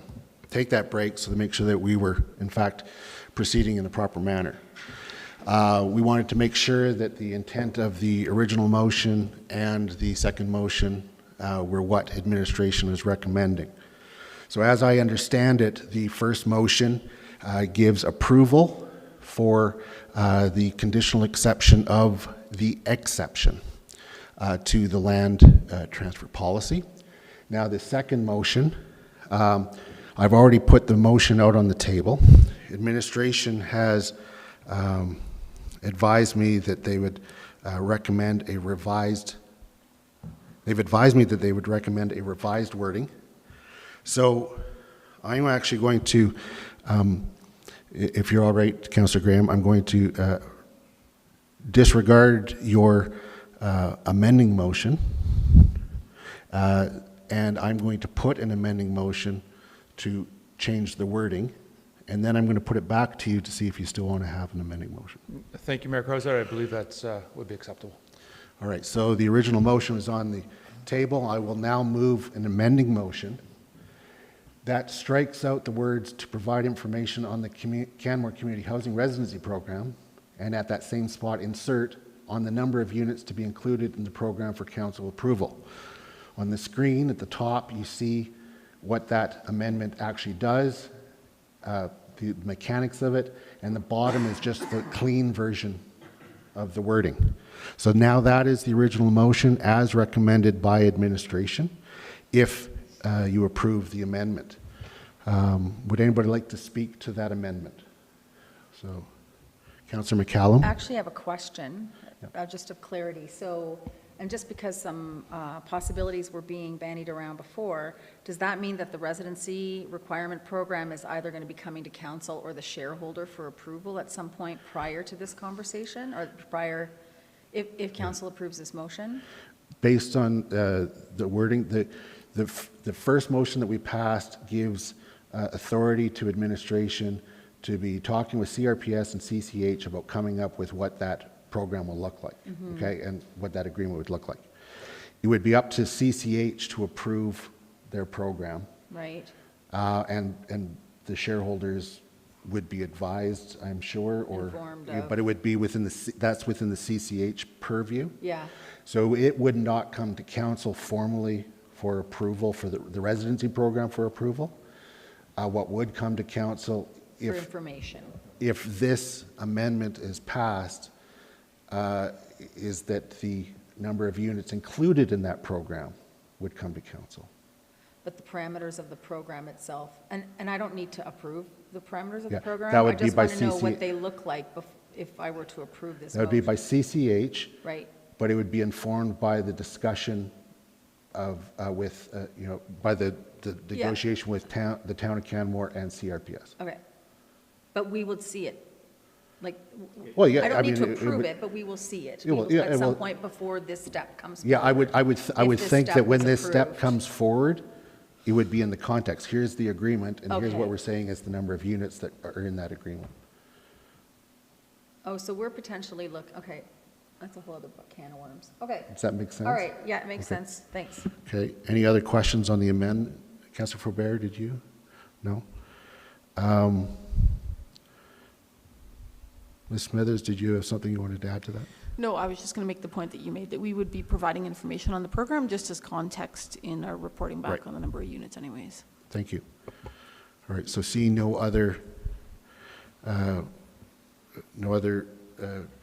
take that break so to make sure that we were, in fact, proceeding in the proper manner. We wanted to make sure that the intent of the original motion and the second motion were what administration is recommending. So as I understand it, the first motion gives approval for the conditional exception of the exception to the land transfer policy. Now the second motion, I've already put the motion out on the table. Administration has advised me that they would recommend a revised, they've advised me that they would recommend a revised wording. So I'm actually going to, if you're all right, Councillor Graham, I'm going to disregard your amending motion, and I'm going to put an amending motion to change the wording, and then I'm going to put it back to you to see if you still want to have an amending motion. Thank you, Mayor Crowser. I believe that's would be acceptable. All right, so the original motion is on the table. I will now move an amending motion that strikes out the words "to provide information on the Canmore Community Housing Residency Program," and at that same spot insert "on the number of units to be included in the program for council approval." On the screen at the top, you see what that amendment actually does, the mechanics of it, and the bottom is just the clean version of the wording. So now that is the original motion as recommended by administration, if you approve the amendment. Would anybody like to speak to that amendment? So, Councillor McCallum? Actually, I have a question, just of clarity. So, and just because some possibilities were being bandied around before, does that mean that the residency requirement program is either going to be coming to council or the shareholder for approval at some point prior to this conversation, or prior, if council approves this motion? Based on The wording, the first motion that we passed gives authority to administration to be talking with CRPS and CCH about coming up with what that program will look like, okay, and what that agreement would look like. It would be up to CCH to approve their program. Right. And the shareholders would be advised, I'm sure, or Informed of. but it would be within that's within the CCH purview. Yeah. So it would not come to council formally for approval for the residency program for approval. What would come to council For information. if this amendment is passed is that the number of units included in that program would come to council. But the parameters of the program itself, and I don't need to approve the parameters of Yeah, the program? that would be by I just want to know CC what they look like if I were to approve this That would be by motion. CCH, Right. but it would be informed by the discussion of, by the negotiation with the town of Canmore and CRPS. Okay. But we would see it. Like, Well, yeah, I don't need to it approve would- it, but we will see it. It will- yeah, At it some will- point before this step comes forward. Yeah, I would If think this that when step is this step approved. comes forward, it would be in the context. Here's the agreement, and here's what Okay. we're saying is the number of units that are in that agreement. Oh, so we're potentially okay, that's a whole other can of worms. Okay. Does that make sense? All right, yeah, it makes Okay. sense. Thanks. Okay, any other questions on the amendment? Councillor Faubert, did you? No? Ms. Smithers, did you have something you wanted to add to that? No, I was just going to make the point that you made, that we would be providing information on the program just as context in our reporting back Right. on the number of units anyways. Thank you. All right, so seeing no other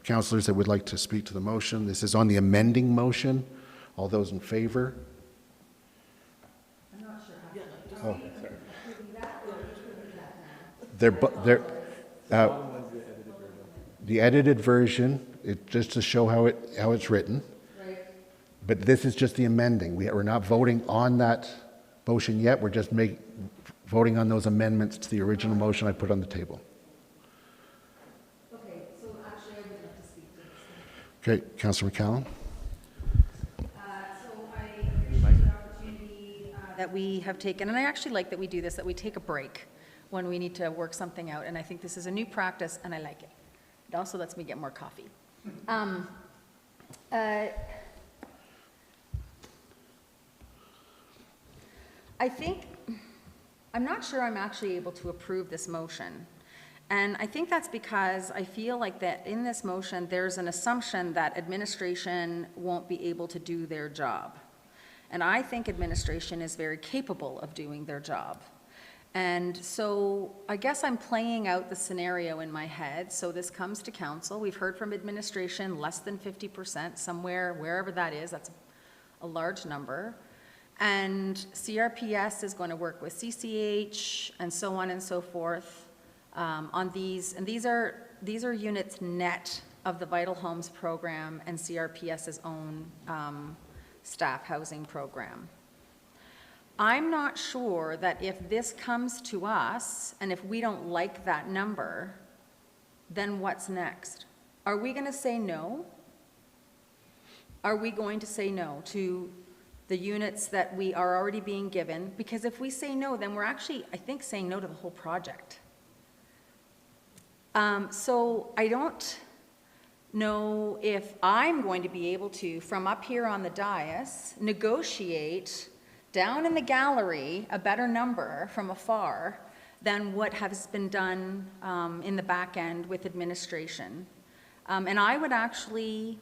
councillors that would like to speak to the motion, this is on the amending motion. All those in favor? I'm not sure. The edited version, just to show how it's written. But this is just the amending. We're not voting on that motion yet. We're just voting on those amendments to the original motion I put on the table. Okay, so actually I would like to speak to this. Okay, Councillor McCallum? So I appreciate the opportunity that we have taken, and I actually like that we do this, that we take a break when we need to work something out, and I think this is a new practice, and I like it. It also lets me get more coffee. I think, I'm not sure I'm actually able to approve this motion. And I think that's because I feel like that in this motion, there's an assumption that administration won't be able to do their job. And I think administration is very capable of doing their job. And so I guess I'm playing out the scenario in my head. So this comes to council. We've heard from administration less than 50%, somewhere, wherever that is. That's a large number. And CRPS is going to work with CCH and so on and so forth on these. And these are units net of the Vital Homes program and CRPS's own staff housing program. I'm not sure that if this comes to us and if we don't like that number, then what's next? Are we going to say no? Are we going to say no to the units that we are already being given? Because if we say no, then we're actually, I think, saying no to the whole project. So I don't know if I'm going to be able to, from up here on the dais, negotiate down in the gallery a better number from afar than what has been done in the back end with administration. And I would actually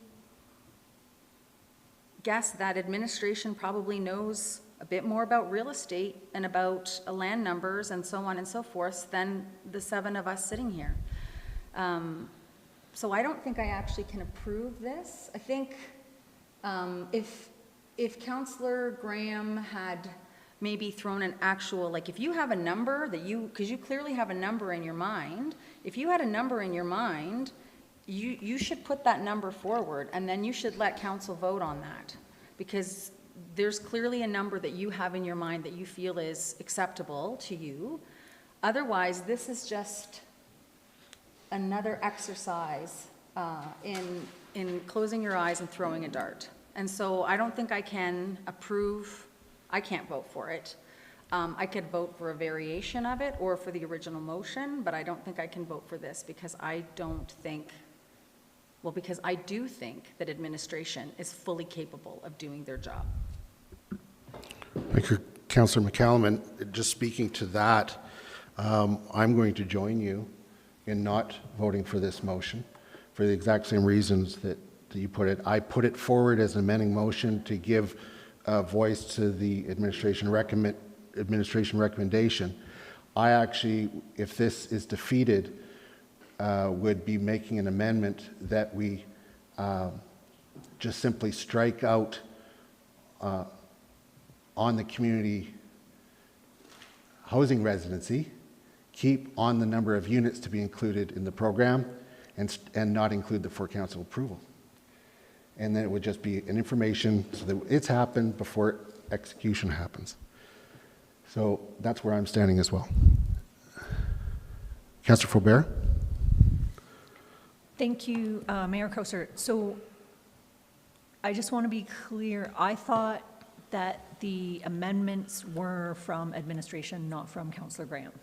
guess that administration probably knows a bit more about real estate and about land numbers and so on and so forth than the 7 of us sitting here. So I don't think I actually can approve this. I think if Councillor Graham had maybe thrown an actual, like if you have a number that because you clearly have a number in your mind, if you had a number in your mind, you should put that number forward and then you should let council vote on that, because there's clearly a number that you have in your mind that you feel is acceptable to you. Otherwise, this is just another exercise in closing your eyes and throwing a dart. And so I don't think I can approve, I can't vote for it. I could vote for a variation of it or for the original motion, but I don't think I can vote for this because I don't think, well, because I do think that administration is fully capable of doing their job. Thank you, Councillor McCallum. Just speaking to that, I'm going to join you in not voting for this motion for the exact same reasons that you put it. I put it forward as an amending motion to give voice to the administration recommendation. I actually, if this is defeated, would be making an amendment that we just simply strike out on the community housing residency, keep on the number of units to be included in the program, and not include the for council approval. And then it would just be an information so that it's happened before execution happens. So that's where I'm standing as well. Councillor Faubert? Thank you, Mayor Coaster. So I just want to be clear. I thought that the amendments were from administration, not from Councillor Graham.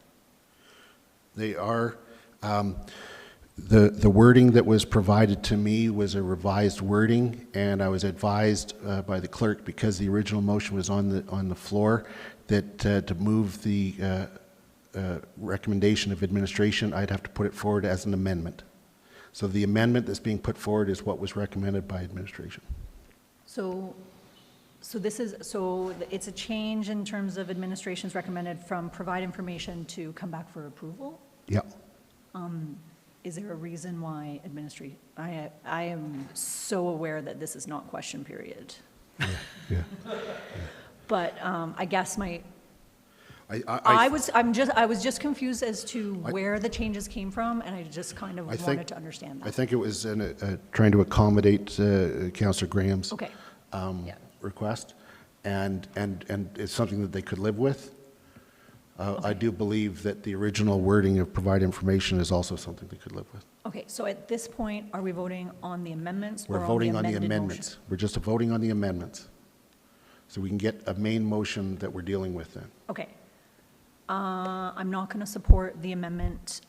They are. The wording that was provided to me was a revised wording, and I was advised by the clerk, because the original motion was on the floor, that to move the recommendation of administration, I'd have to put it forward as an amendment. So the amendment that's being put forward is what was recommended by administration. So it's a change in terms of administration's recommended from provide information to come back for approval? Yeah. Is there a reason why administration, I am so aware that this is not question period. Yeah. But I guess I was just confused as to where the changes came from, and I just kind of wanted to understand that. I think it was trying to accommodate Councillor Graham's Okay. request, and it's something that they could live with. I do believe that the original wording of provide information is also something they could live with. Okay, so at this point, are we voting on the amendments or We're voting on the amended amendments. motion? We're just voting on the amendments. So we can get a main motion that we're dealing with then. Okay. I'm not going to support the amendment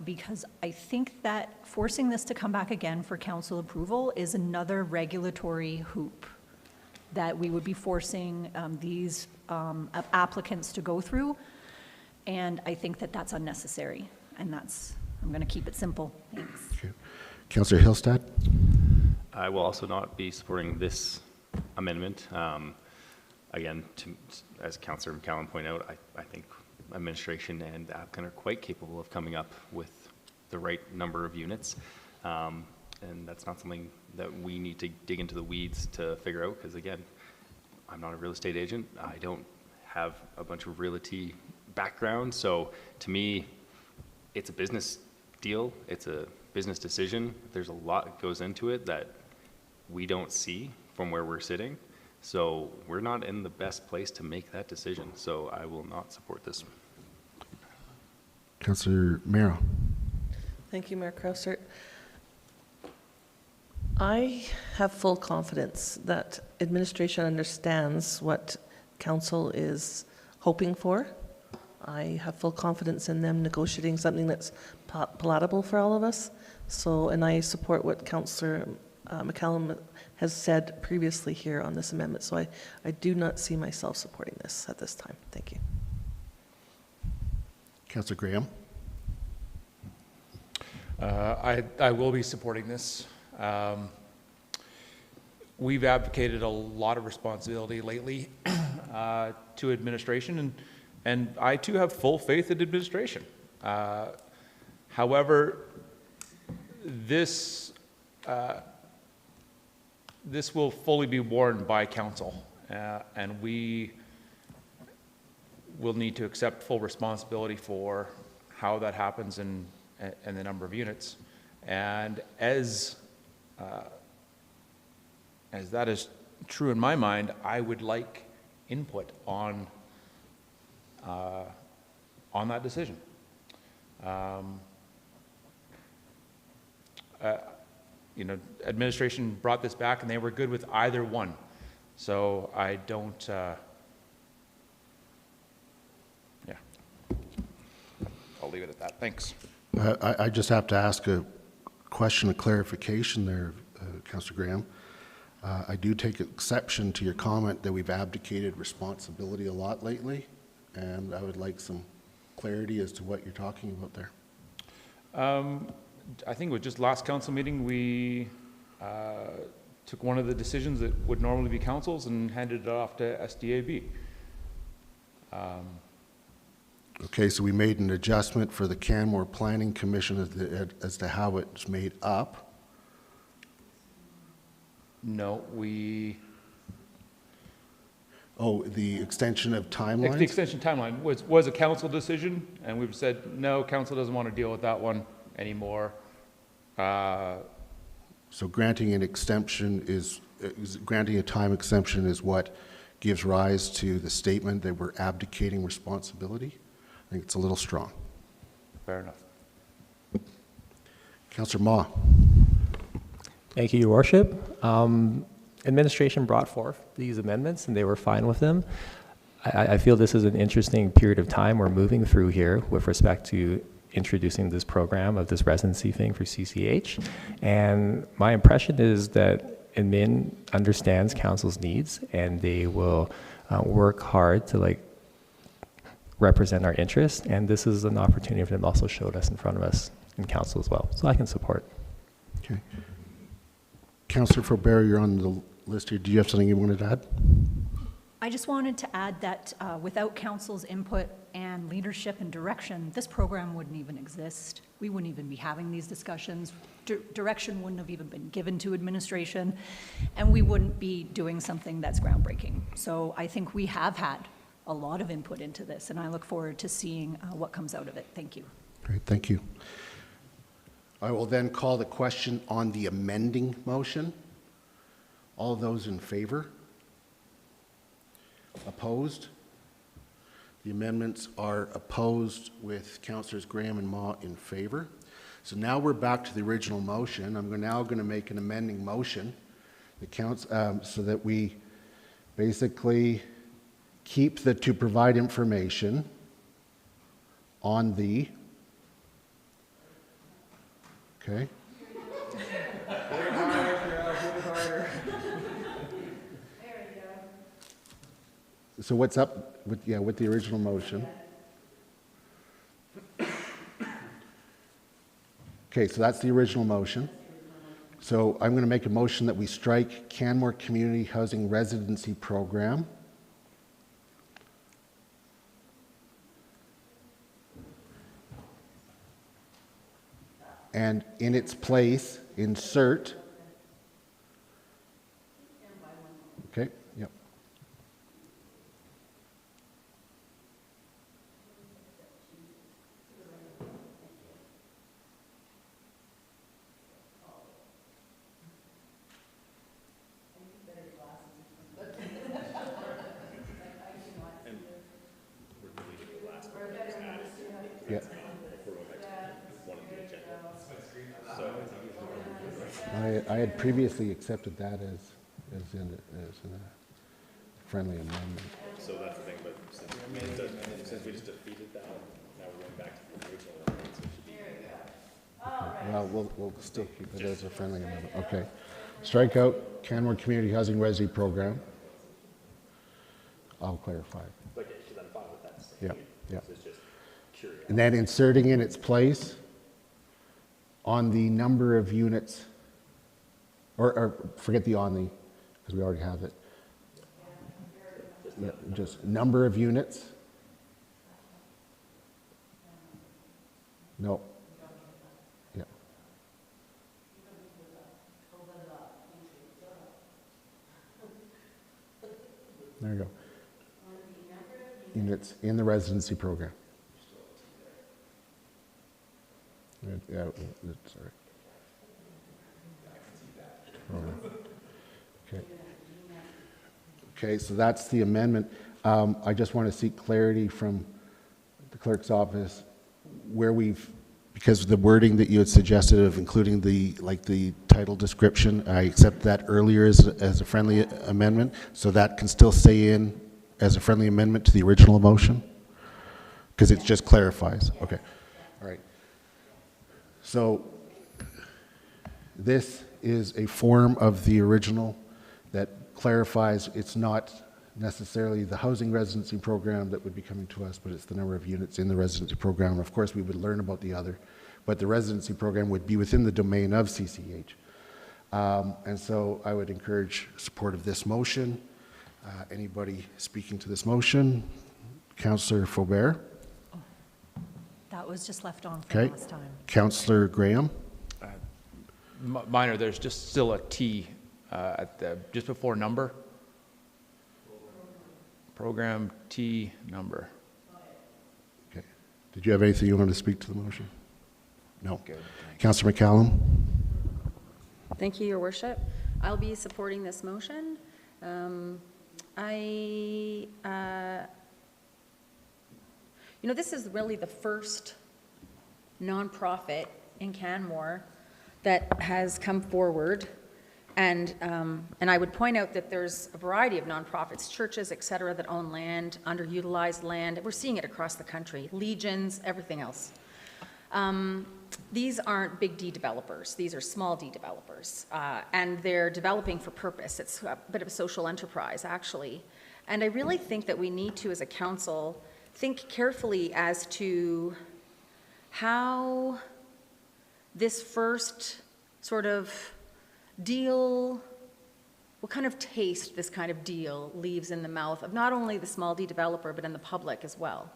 because I think that forcing this to come back again for council approval is another regulatory hoop. that we would be forcing these applicants to go through. And I think that that's unnecessary. And I'm going to keep it simple. Thanks. Okay. Councillor Hillstad? I will also not be supporting this amendment. Again, as Councillor McCallum pointed out, I think administration and the applicant are quite capable of coming up with the right number of units. And that's not something that we need to dig into the weeds to figure out, because again, I'm not a real estate agent. I don't have a bunch of realty background. So to me, it's a business deal. It's a business decision. There's a lot that goes into it that we don't see from where we're sitting. So we're not in the best place to make that decision. So I will not support this. Councillor Merrill? Thank you, Mayor Krausert. I have full confidence that administration understands what council is hoping for. I have full confidence in them negotiating something that's palatable for all of us. So, and I support what Councillor McCallum has said previously here on this amendment. So I do not see myself supporting this at this time. Thank you. Councillor Graham? I will be supporting this. We've advocated a lot of responsibility lately to administration, and I too have full faith in administration. However, this will fully be borne by council, and we will need to accept full responsibility for how that happens and the number of units. And as that is true in my mind, I would like input on that decision. You know, administration brought this back and they were good with either one. So I don't, yeah. I'll leave it at that. Thanks. I just have to ask a question of clarification there, Councillor Graham. I do take exception to your comment that we've abdicated responsibility a lot lately, and I would like some clarity as to what you're talking about there. I think it was just last council meeting, we took one of the decisions that would normally be council's and handed it off to SDAB. Okay, so we made an adjustment for the Canmore Planning Commission as to how it's made up. No, we... Oh, the extension of timelines? The extension timeline was a council decision, and we've said, no, council doesn't want to deal with that one anymore. So granting an exemption granting a time exemption is what gives rise to the statement that we're abdicating responsibility? I think it's a little strong. Fair enough. Councillor Ma. Thank you, Your Worship. Administration brought forth these amendments and they were fine with them. I feel this is an interesting period of time we're moving through here with respect to introducing this program of this residency thing for CCH. And my impression is that admin understands council's needs and they will work hard to represent our interests. And this is an opportunity for them to also show us in front of us in council as well. So I can support. Okay. Councillor Faubert, you're on the list here. Do you have something you wanted to add? I just wanted to add that without council's input and leadership and direction, this program wouldn't even exist. We wouldn't even be having these discussions. Direction wouldn't have even been given to administration, and we wouldn't be doing something that's groundbreaking. So I think we have had a lot of input into this, and I look forward to seeing what comes out of it. Thank you. Great, thank you. I will then call the question on the amending motion. All those in favor? Opposed? The amendments are opposed with Councillors Graham and Ma in favor. So now we're back to the original motion. I'm now going to make an amending motion so that we basically keep the to provide information on the, okay? So what's up with, with the original motion? Okay, so that's the original motion. So I'm going to make a motion that we strike Canmore Community Housing Residency Program. And in its place, insert. Okay, yep. Yeah. I had previously accepted that as in a friendly amendment. So that's the thing, but since we just defeated that, now we're going back to the original one, so it should be. Well, we'll still keep it as a friendly amendment. Okay. Strike out Canmore Community Housing Resi Program. I'll clarify. Okay, so I'm fine with that. Yeah, yeah. It's just curious. And then inserting in its place on the number of units, or forget the on the, because we already have it. Yeah, just number of units. No. Yeah. There you go. Units in the residency program. Yeah, sorry. Okay. Okay, so that's the amendment. I just want to seek clarity from the clerk's office where because of the wording that you had suggested of including the title description, I accept that earlier as a friendly amendment, so that can still stay in as a friendly amendment to the original motion? Because it just clarifies. Okay. All right. So this is a form of the original that clarifies it's not necessarily the housing residency program that would be coming to us, but it's the number of units in the residency program. And of course, we would learn about the other, but the residency program would be within the domain of CCH. And so I would encourage support of this motion. Anybody speaking to this motion? Councillor Faubert? That was just left on from Okay. last time. Councillor Graham? Minor, there's just still a T just before number. Program T number. Okay. Did you have anything you wanted to speak to the motion? No. Good. Councillor McCallum? Thank you, Your Worship. I'll be supporting this motion. This is really the first nonprofit in Canmore that has come forward. And I would point out that there's a variety of nonprofits, churches, et cetera, that own land, underutilized land. We're seeing it across the country, legions, everything else. These aren't big D developers. These are small D developers. And they're developing for purpose. It's a bit of a social enterprise, actually. And I really think that we need to, as a council, think carefully as to how this first sort of deal, what kind of taste this kind of deal leaves in the mouth of not only the small D developer, but in the public as well.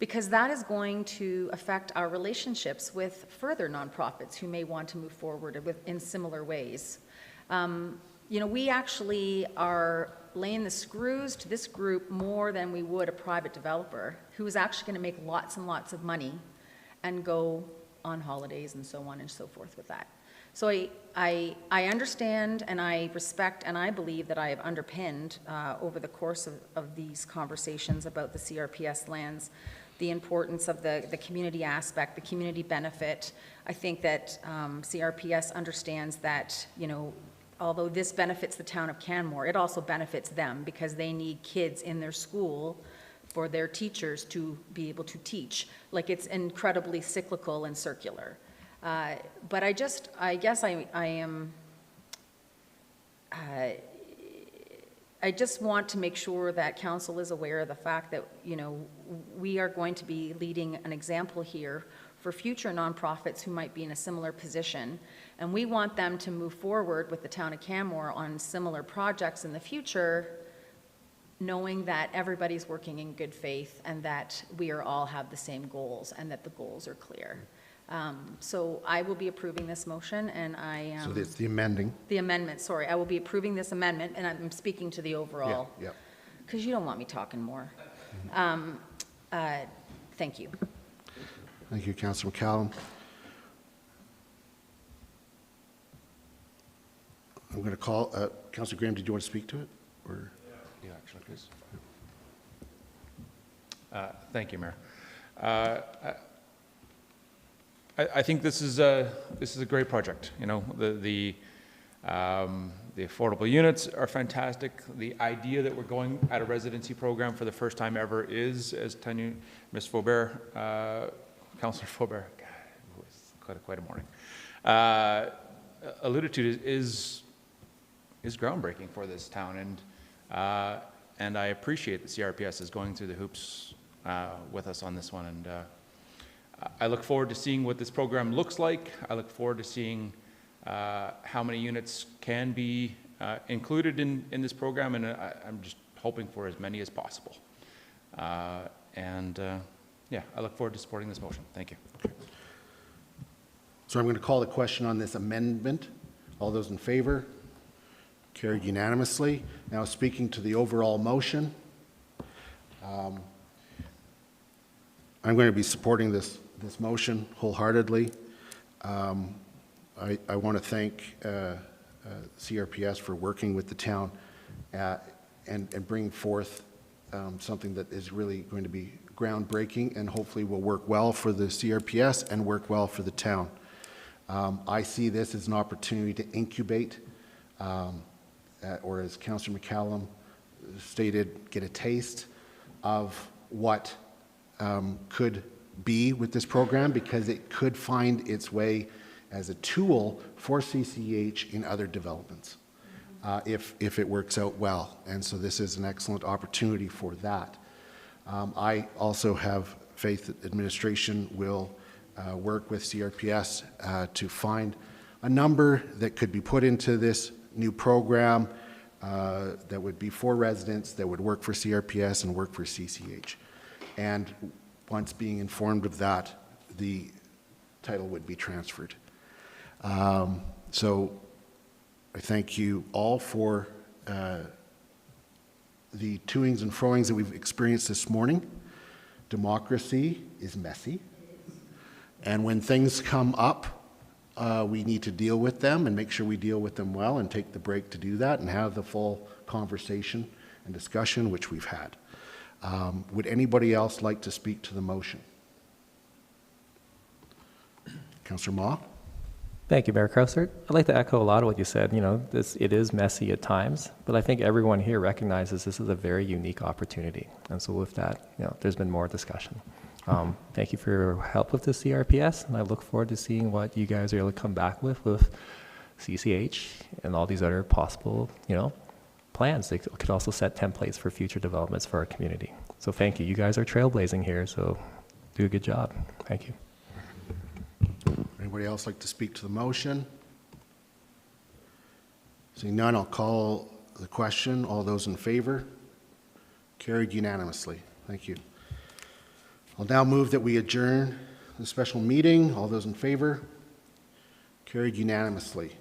Because that is going to affect our relationships with further nonprofits who may want to move forward in similar ways. We actually are laying the screws to this group more than we would a private developer who is actually going to make lots and lots of money and go on holidays and so on and so forth with that. So I understand and I respect and I believe that I have underpinned over the course of these conversations about the CRPS lands the importance of the community aspect, the community benefit. I think that CRPS understands that, although this benefits the town of Canmore, it also benefits them because they need kids in their school for their teachers to be able to teach. Like, it's incredibly cyclical and circular. But I guess I am, I just want to make sure that council is aware of the fact that, you know, we are going to be leading an example here for future nonprofits who might be in a similar position. And we want them to move forward with the town of Canmore on similar projects in the future, knowing that everybody's working in good faith and that we are all have the same goals and that the goals are clear. So I will be approving this motion, and I... So it's the amending. The amendment, sorry. I will be approving this amendment, and I'm speaking to the overall. Yeah. Because you don't want me talking more. Thank you. Thank you, Councillor McCallum. I'm going to call, Councillor Graham, did you want to speak to it? Or? Yeah, actually, please. Thank you, Mayor. I think this is a great project. You know, the affordable units are fantastic. The idea that we're going at a residency program for the first time ever is, as Ms. Faubert, Councillor Faubert, God, it was quite a morning, alluded to, is groundbreaking for this town, and I appreciate that CRPS is going through the hoops with us on this one, and I look forward to seeing what this program looks like. I look forward to seeing how many units can be included in this program, and I'm just hoping for as many as possible. Yeah, I look forward to supporting this motion. Thank you. So I'm going to call the question on this amendment. All those in favor? Carried unanimously. Now speaking to the overall motion, I'm going to be supporting this motion wholeheartedly. I want to thank CRPS for working with the town and bringing forth something that is really going to be groundbreaking and hopefully will work well for the CRPS and work well for the town. I see this as an opportunity to incubate, or as Councillor McCallum stated, get a taste of what could be with this program, because it could find its way as a tool for CCH in other developments, if it works out well. And so this is an excellent opportunity for that. I also have faith that administration will work with CRPS to find a number that could be put into this new program that would be for residents, that would work for CRPS and work for CCH. And once being informed of that, the title would be transferred. So I thank you all for the toings and froings that we've experienced this morning. Democracy is messy. And when things come up, we need to deal with them and make sure we deal with them well and take the break to do that and have the full conversation and discussion, which we've had. Would anybody else like to speak to the motion? Councillor Ma? Thank you, Mayor Krausert. I'd like to echo a lot of what you said. You know, it is messy at times, but I think everyone here recognizes this is a very unique opportunity. And so with that, you know, there's been more discussion. Thank you for your help with the CRPS, and I look forward to seeing what you guys are able to come back with CCH and all these other possible, you know, plans that could also set templates for future developments for our community. So thank you. You guys are trailblazing here, so do a good job. Thank you. Anybody else like to speak to the motion? Seeing none, I'll call the question. All those in favor? Carried unanimously. Thank you. I'll now move that we adjourn the special meeting. All those in favor? Carried unanimously.